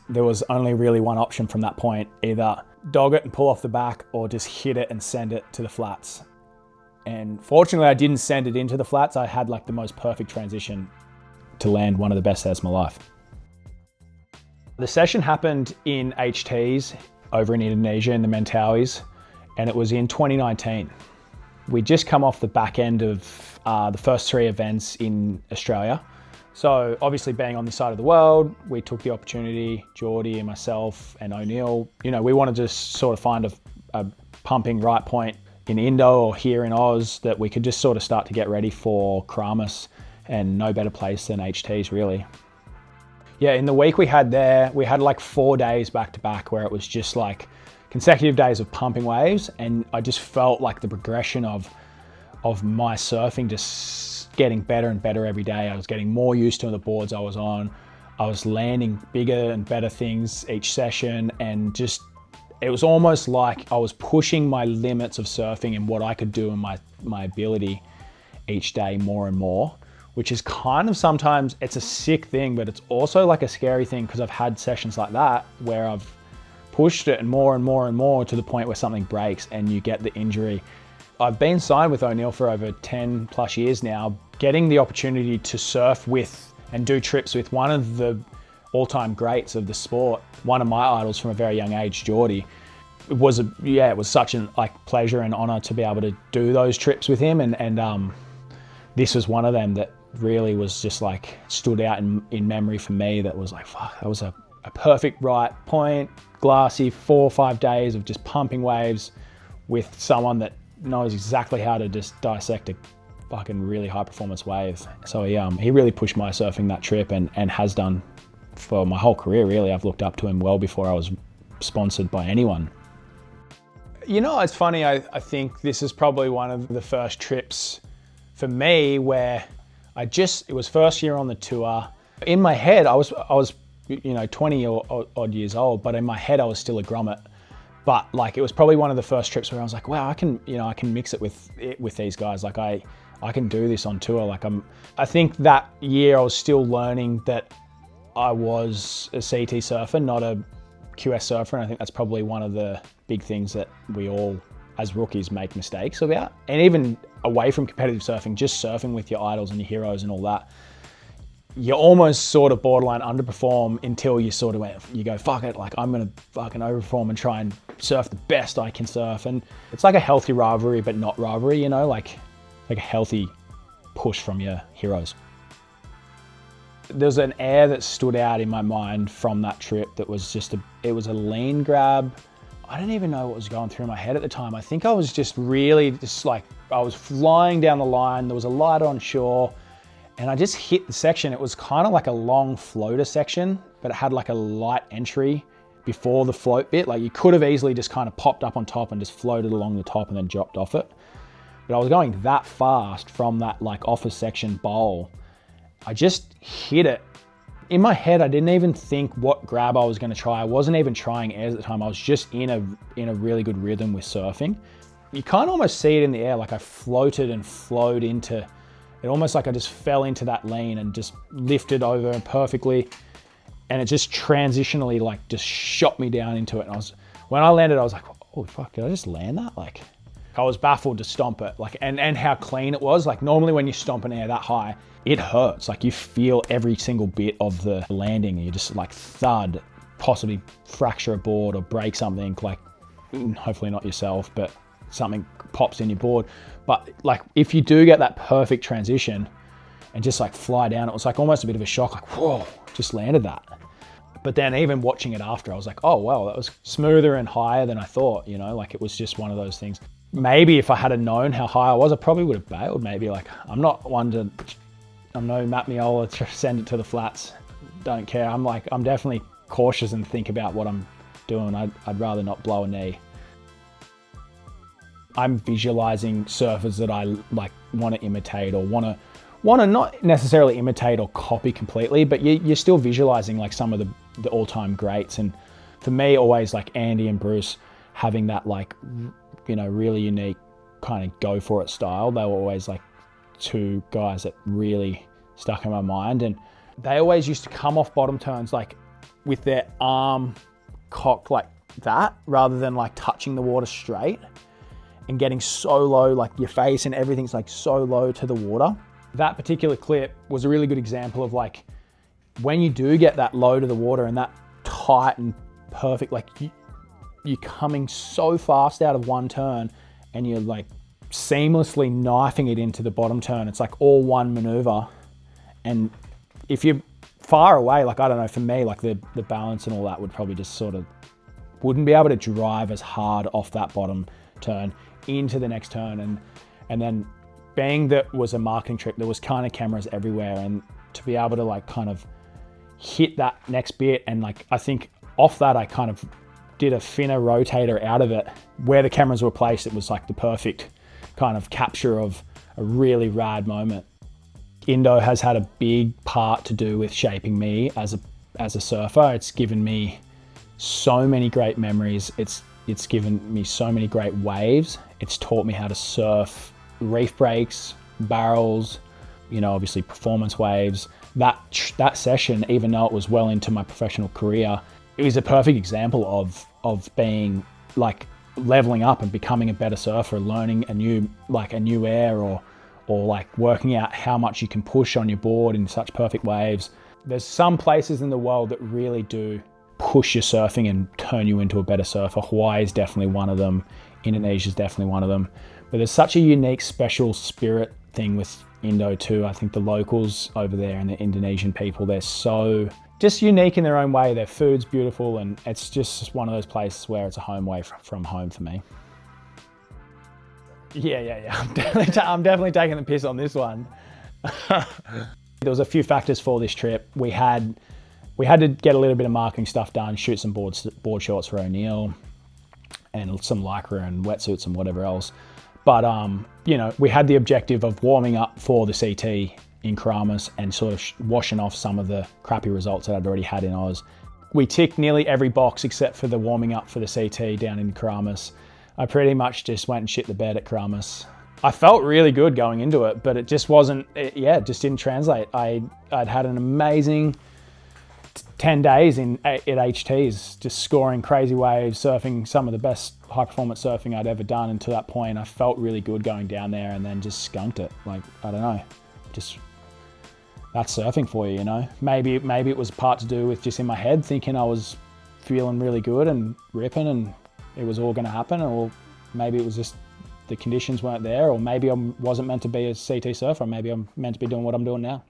there was only really one option from that point: either dog it and pull off the back, or just hit it and send it to the flats. And fortunately, I didn't send it into the flats. I had like the most perfect transition to land one of the best sets of my life. The session happened in HTs over in Indonesia in the Mentawais, and it was in 2019. We just come off the back end of the first 3 events in Australia. So obviously being on this side of the world, we took the opportunity, Geordie and myself and O'Neill, we wanted to sort of find a pumping right point in Indo or here in Oz that we could just sort of start to get ready for Kramis, and no better place than HTs really. Yeah, in the week we had there, we had like 4 days back to back where it was just like consecutive days of pumping waves, and I just felt like the progression of my surfing just getting better and better every day. I was getting more used to the boards I was on. I was landing bigger and better things each session, and just it was almost like I was pushing my limits of surfing and what I could do and my ability each day more and more, which is kind of sometimes it's a sick thing, but it's also like a scary thing, because I've had sessions like that where I've pushed it and more and more and more to the point where something breaks and you get the injury. I've been signed with O'Neill for over 10 plus years now. Getting the opportunity to surf with and do trips with one of the all-time greats of the sport, one of my idols from a very young age, Geordie, it was such an pleasure and honor to be able to do those trips with him, and this was one of them that really was just like stood out in memory for me. That was like, fuck, that was a perfect right point, glassy 4 or 5 days of just pumping waves with someone that knows exactly how to just dissect a fucking really high performance wave. So he really pushed my surfing that trip, and has done for my whole career really. I've looked up to him well before I was sponsored by anyone. It's funny, I think this is probably one of the first trips for me where it was first year on the tour. In my head, I was 20 or odd years old, but in my head I was still a grommet. But like, it was probably one of the first trips where I was like, wow, I can mix it with these guys. Like I can do this on tour. I think that year I was still learning that I was a CT surfer, not a QS surfer. And I think that's probably one of the big things that we all as rookies make mistakes about. And even away from competitive surfing, just surfing with your idols and your heroes and all that, you almost sort of borderline underperform until you you go, fuck it, like I'm gonna fucking overperform and try and surf the best I can surf. And it's like a healthy rivalry, but not rivalry, like a healthy push from your heroes. There's an air that stood out in my mind from that trip that was it was a lean grab. I don't even know what was going through my head at the time. I think I was just really I was flying down the line. There was a light on shore, and I just hit the section. It was kind of like a long floater section, but it had like a light entry before the float bit. Like you could have easily just kind of popped up on top and just floated along the top and then dropped off it. But I was going that fast from that like office section bowl. I just hit it. In my head, I didn't even think what grab I was going to try. I wasn't even trying airs at the time. I was just in a really good rhythm with surfing. You can't almost see it in the air. Like I floated and flowed into it, almost like I just fell into that lean and just lifted over perfectly. And it just transitionally like just shot me down into it. And when I landed, I was like, oh fuck, did I just land that? Like I was baffled to stomp it. And how clean it was. Like normally when you stomp an air that high, it hurts. Like you feel every single bit of the landing. You just like thud, possibly fracture a board or break something, like hopefully not yourself, but something pops in your board. But like if you do get that perfect transition and just like fly down, it was like almost a bit of a shock, like whoa, just landed that. But then even watching it after, I was like, oh wow, that was smoother and higher than I thought, like it was just one of those things. Maybe if I had known how high I was, I probably would have bailed. Maybe I'm no Matt Miola to send it to the flats. Don't care. I'm definitely cautious and think about what I'm doing. I'd rather not blow a knee. I'm visualizing surfers that I want to imitate or want to not necessarily imitate or copy completely, but you're still visualizing like some of the all-time greats. And for me, always like Andy and Bruce having that really unique kind of go for it style. They were always like two guys that really stuck in my mind, and they always used to come off bottom turns like with their arm cocked like that, rather than like touching the water straight and getting so low, like your face and everything's like so low to the water. That particular clip was a really good example of like, when you do get that low to the water and that tight and perfect, like you're coming so fast out of one turn and you're like seamlessly knifing it into the bottom turn. It's like all one maneuver. And if you're far away, like, I don't know, for me, like the balance and all that would probably just sort of, wouldn't be able to drive as hard off that bottom turn into the next turn. And then being that was a marketing trip, there was kind of cameras everywhere, and to be able to like kind of hit that next bit, and like, I think off that I kind of did a finner rotator out of it. Where the cameras were placed, it was like the perfect kind of capture of a really rad moment. Indo has had a big part to do with shaping me as a surfer. It's given me so many great memories. It's given me so many great waves. It's taught me how to surf reef breaks, barrels, you know, obviously performance waves. That session, even though it was well into my professional career, it was a perfect example of being like leveling up and becoming a better surfer, learning a new air, or like working out how much you can push on your board in such perfect waves. There's some places in the world that really do push your surfing and turn you into a better surfer. Hawaii is definitely one of them. Indonesia is definitely one of them. But there's such a unique, special spirit thing with Indo too. I think the locals over there and the Indonesian people, they're so just unique in their own way. Their food's beautiful, and it's just one of those places where it's a home away from home for me. Yeah. I'm definitely taking the piss on this one. There was a few factors for this trip. We had to get a little bit of marketing stuff done, shoot some board shorts for O'Neill, and some lycra and wetsuits and whatever else. But you know, we had the objective of warming up for the CT in Keramas and sort of washing off some of the crappy results that I'd already had in Oz. We ticked nearly every box except for the warming up for the CT down in Keramas. I pretty much just went and shit the bed at Keramas. I felt really good going into it, but it just wasn't, it just didn't translate. I'd had an amazing 10 days at HTs, just scoring crazy waves, surfing some of the best high performance surfing I'd ever done. And to that point, I felt really good going down there, and then just skunked it. Like, I don't know, just, that's surfing for you, you know? Maybe it was part to do with just in my head thinking I was feeling really good and ripping and it was all gonna happen, or maybe it was just the conditions weren't there, or maybe I wasn't meant to be a CT surfer, maybe I'm meant to be doing what I'm doing now.